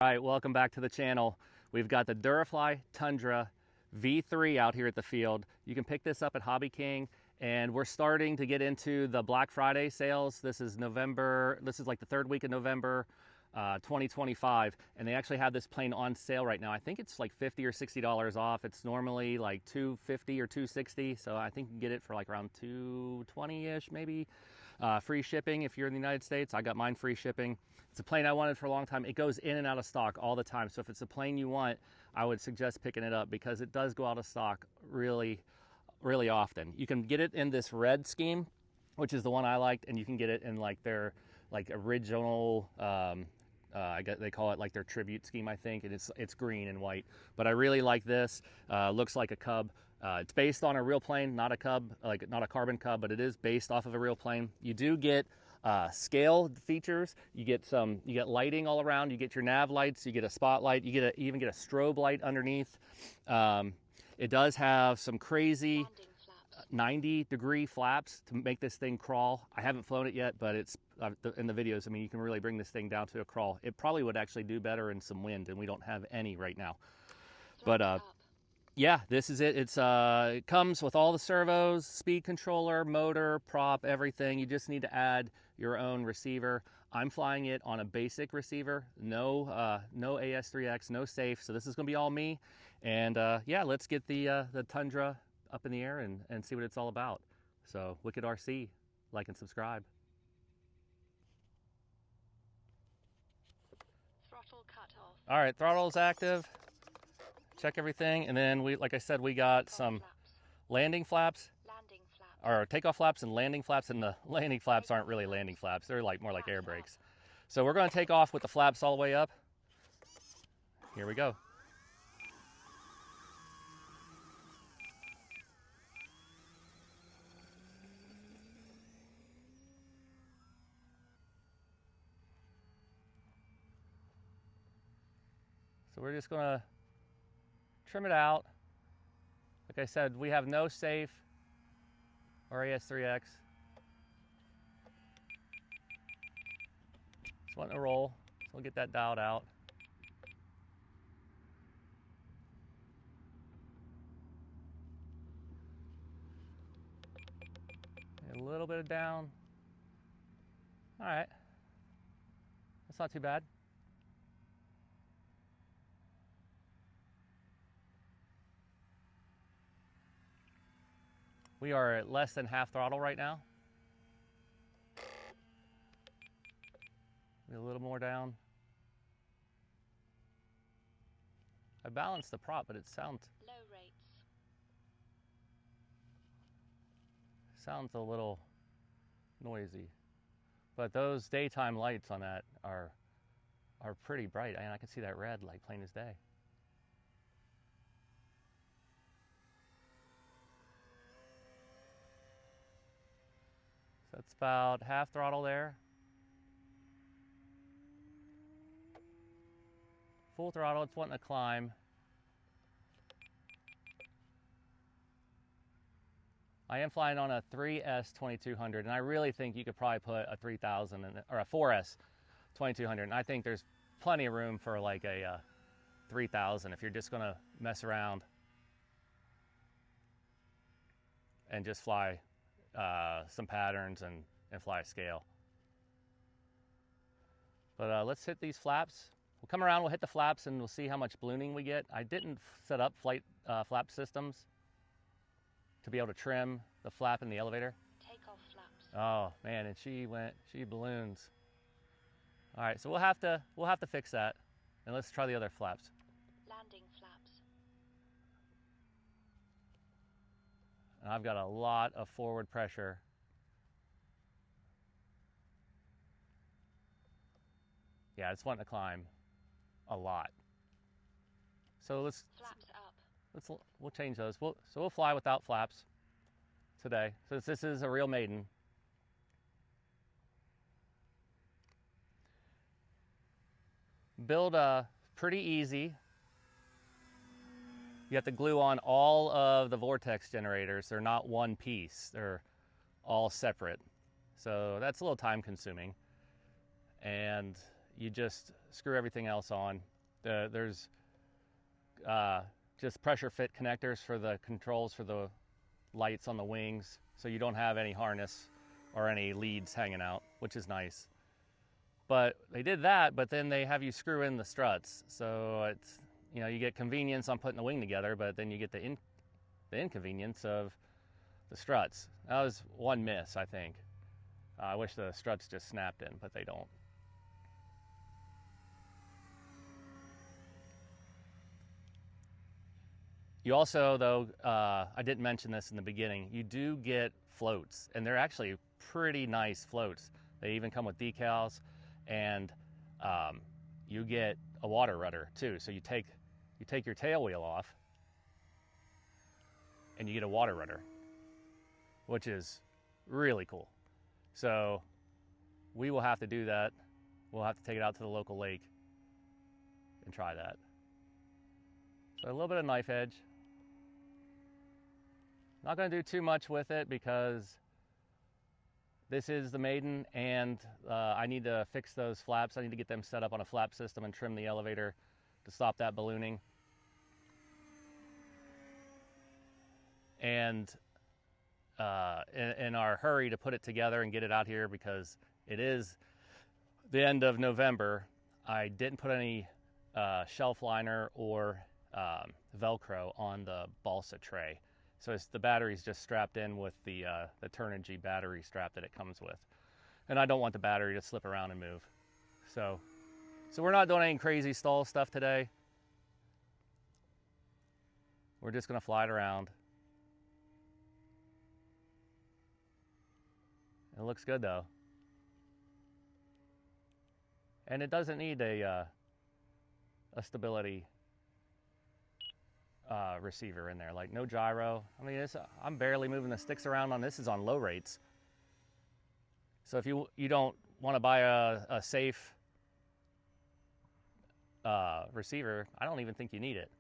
All right, welcome back to the channel. We've got the Durafly Tundra V3 out here at the field. You can pick this up at Hobby King, and we're starting to get into the Black Friday sales. This is like the third week of November 2025, and they actually have this plane on sale right now. I think it's like $50 or $60 off. It's normally like $250 or $260, so I think you can get it for like around $220-ish maybe. Free shipping if you're in the United States. I got mine free shipping. It's a plane I wanted for a long time. It goes in and out of stock all the time, so if it's a plane you want, I would suggest picking it up because it does go out of stock really often. You can get it in this red scheme, which is the one I liked, and you can get it in like their original I guess they call it like their tribute scheme, I think, and it's green and white. But I really like this. Looks like a Cub. It's based on a real plane, not a Cub, like not a carbon Cub, but it is based off of a real plane. You do get scale features. You get lighting all around. You get your nav lights. You get a spotlight. You even get a strobe light underneath. It does have some crazy 90-degree flaps to make this thing crawl. I haven't flown it yet, but it's in the videos. I mean, you can really bring this thing down to a crawl. It probably would actually do better in some wind, and we don't have any right now. But yeah, this is it. It comes with all the servos, speed controller, motor, prop, everything. You just need to add your own receiver. I'm flying it on a basic receiver, no AS3X, no safe. So this is going to be all me. And yeah, let's get the Tundra up in the air and see what it's all about. So WIKDRC, like and subscribe. Throttle cut off. All right, throttle's active. Check everything, and then like I said, we got some landing flaps, or takeoff flaps and landing flaps, and the landing flaps aren't really landing flaps. They're like more like air brakes. So we're going to take off with the flaps all the way up. Here we go. So we're just going to trim it out. Like I said, we have no safe or AS3X. Just wanting to roll, so we'll get that dialed out. A little bit of down. All right, that's not too bad. We are at less than half throttle right now. A little more down. I balanced the prop, but it sounds low rates. Sounds a little noisy. But those daytime lights on that are pretty bright. I can see that red like plain as day. That's about half throttle there. Full throttle, it's wanting to climb. I am flying on a 3S 2200, and I really think you could probably put a 3000 or a 4S 2200, and I think there's plenty of room for like a 3000 if you're just gonna mess around and just fly some patterns and fly a scale. But let's hit these flaps. We'll come around, we'll hit the flaps, and we'll see how much ballooning we get. I didn't set up flight flap systems to be able to trim the flap in the elevator. Takeoff flaps. Oh man, and she balloons. All right, so we'll have to fix that, and let's try the other flaps. Landing flaps. And I've got a lot of forward pressure. Yeah, it's wanting to climb a lot. So flaps up. We'll change those. So we'll fly without flaps today. So this is a real Maiden. Build pretty easy. You have to glue on all of the vortex generators. They're not one piece. They're all separate. So that's a little time consuming. And you just screw everything else on There's just pressure fit connectors for the controls for the lights on the wings, so you don't have any harness or any leads hanging out, which is nice. But they did that, but then they have you screw in the struts, so it's, you know, you get convenience on putting the wing together, but then you get the inconvenience of the struts. That was one miss, I think. I wish the struts just snapped in, but they don't. You also, though, I didn't mention this in the beginning, you do get floats, and they're actually pretty nice floats. They even come with decals, and you get a water rudder too. So you take your tail wheel off, and you get a water rudder, which is really cool. So we will have to do that. We'll have to take it out to the local lake and try that. So a little bit of knife edge. Not going to do too much with it because this is the Maiden, and I need to fix those flaps. I need to get them set up on a flap system and trim the elevator to stop that ballooning. And in our hurry to put it together and get it out here, because it is the end of November, I didn't put any shelf liner or Velcro on the balsa tray. So the battery's just strapped in with the Turnigy battery strap that it comes with. And I don't want the battery to slip around and move. So we're not doing any crazy stall stuff today. We're just gonna fly it around. It looks good though. And it doesn't need a stability receiver in there, like no gyro. I mean, I'm barely moving the sticks around on this. Is on low rates. So if you don't want to buy a safe receiver, I don't even think you need it.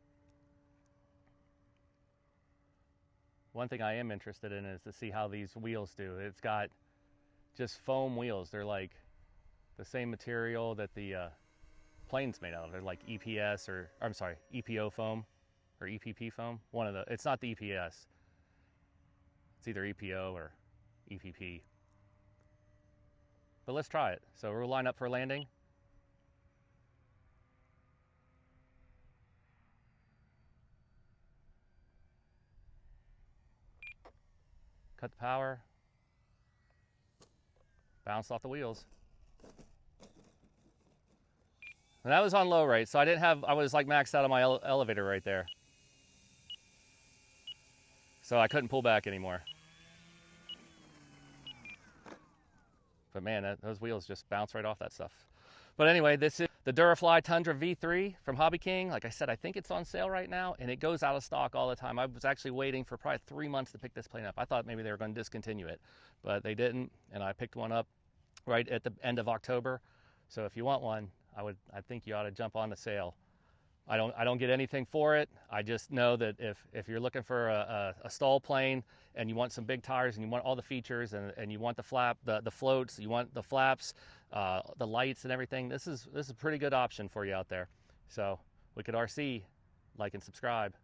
One thing I am interested in is to see how these wheels do. It's got just foam wheels. They're like the same material that the plane's made out of. They're like EPS or I'm sorry, EPO foam. Or EPP foam, one of the, it's not the EPS. It's either EPO or EPP. But let's try it. So we'll line up for landing. Cut the power. Bounce off the wheels. And that was on low rate, so I was like maxed out on my elevator right there. So I couldn't pull back anymore. But man, those wheels just bounce right off that stuff. But anyway, this is the Durafly Tundra V3 from Hobby King. Like I said, I think it's on sale right now, and it goes out of stock all the time. I was actually waiting for probably 3 months to pick this plane up. I thought maybe they were going to discontinue it, but they didn't, and I picked one up right at the end of October. So if you want one, I think you ought to jump on the sale. I don't get anything for it. I just know that if you're looking for a stall plane and you want some big tires and you want all the features and you want the floats, you want the flaps, the lights and everything, this is a pretty good option for you out there. So WIKDRC, like and subscribe.